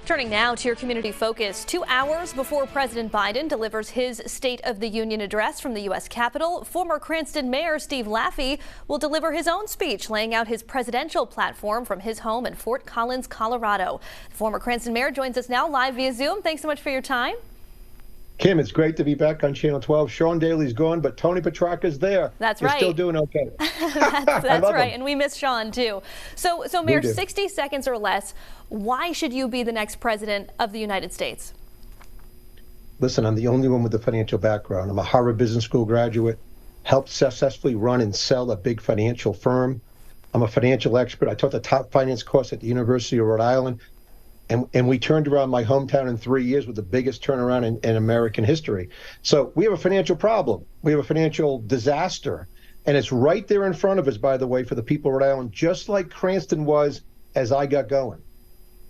Turning now to your community focus. 2 hours before President Biden delivers his State of the Union address from the U.S. Capitol, former Cranston Mayor Steve Laffey will deliver his own speech, laying out his presidential platform from his home in Fort Collins, Colorado. The former Cranston Mayor joins us now live via Zoom. Thanks so much for your time. Kim, it's great to be back on Channel 12. Sean Daly's gone, but Tony Petrarca's there. That's You're right. Still doing okay. That's right, him. And we miss Sean, too. So Mayor, 60 seconds or less, why should you be the next president of the United States? Listen, I'm the only one with a financial background. I'm a Harvard Business School graduate, helped successfully run and sell a big financial firm. I'm a financial expert. I taught the top finance course at the University of Rhode Island. And we turned around my hometown in 3 years with the biggest turnaround in American history. So we have a financial problem. We have a financial disaster. And it's right there in front of us, by the way, for the people of Rhode Island, just like Cranston was as I got going.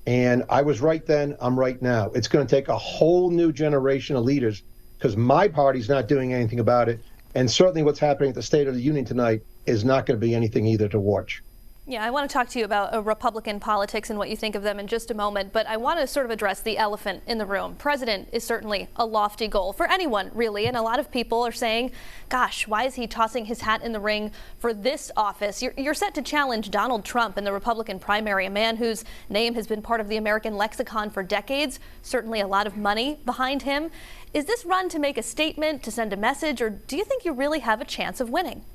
And I was right then, I'm right now. It's going to take a whole new generation of leaders because my party's not doing anything about it. And certainly what's happening at the State of the Union tonight is not going to be anything either to watch. Yeah, I want to talk to you about Republican politics and what you think of them in just a moment, but I want to sort of address the elephant in the room. President is certainly a lofty goal for anyone, really, and a lot of people are saying, gosh, why is he tossing his hat in the ring for this office? You're set to challenge Donald Trump in the Republican primary, a man whose name has been part of the American lexicon for decades, certainly a lot of money behind him. Is this run to make a statement, to send a message, or do you think you really have a chance of winning?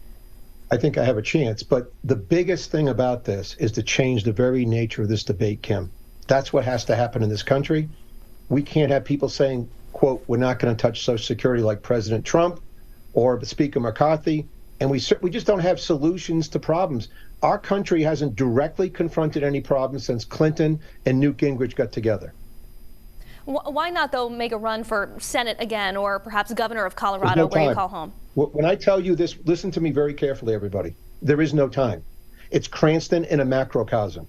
I think I have a chance, but the biggest thing about this is to change the very nature of this debate, Kim. That's what has to happen in this country. We can't have people saying, quote, we're not going to touch Social Security like President Trump or Speaker McCarthy, and we just don't have solutions to problems. Our country hasn't directly confronted any problems since Clinton and Newt Gingrich got together. Why not, though, make a run for Senate again, or perhaps governor of Colorado, where you call home? When I tell you this, listen to me very carefully, everybody. There is no time. It's Cranston in a macrocosm.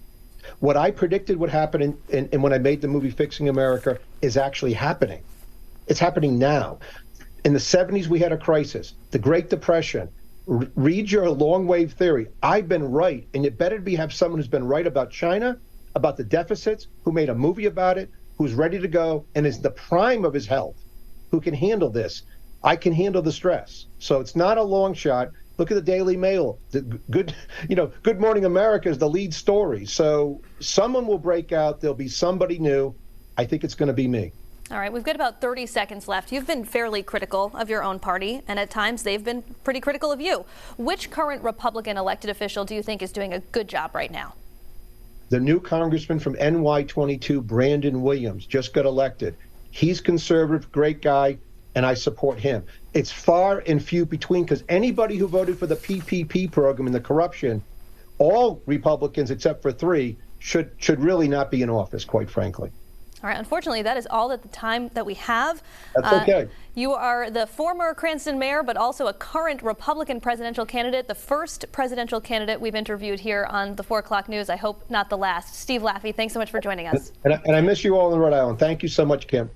What I predicted would happen and when I made the movie Fixing America is actually happening. It's happening now. In the 70s, we had a crisis, the Great Depression. Read your long wave theory. I've been right, and it better have someone who's been right about China, about the deficits, who made a movie about it, who's ready to go and is the prime of his health, who can handle this. I can handle the stress. So it's not a long shot. Look at the Daily Mail. Good Morning America is the lead story. So someone will break out. There'll be somebody new. I think it's going to be me. All right, we've got about 30 seconds left. You've been fairly critical of your own party, and at times they've been pretty critical of you. Which current Republican elected official do you think is doing a good job right now? The new congressman from NY22, Brandon Williams, just got elected. He's conservative, great guy, and I support him. It's far and few between because anybody who voted for the PPP program and the corruption, all Republicans except for 3 should really not be in office, quite frankly. All right, unfortunately, that is all at the time that we have. That's okay. You are the former Cranston mayor, but also a current Republican presidential candidate, the first presidential candidate we've interviewed here on the 4 o'clock news. I hope not the last. Steve Laffey, thanks so much for joining us. And I miss you all in Rhode Island. Thank you so much, Kim.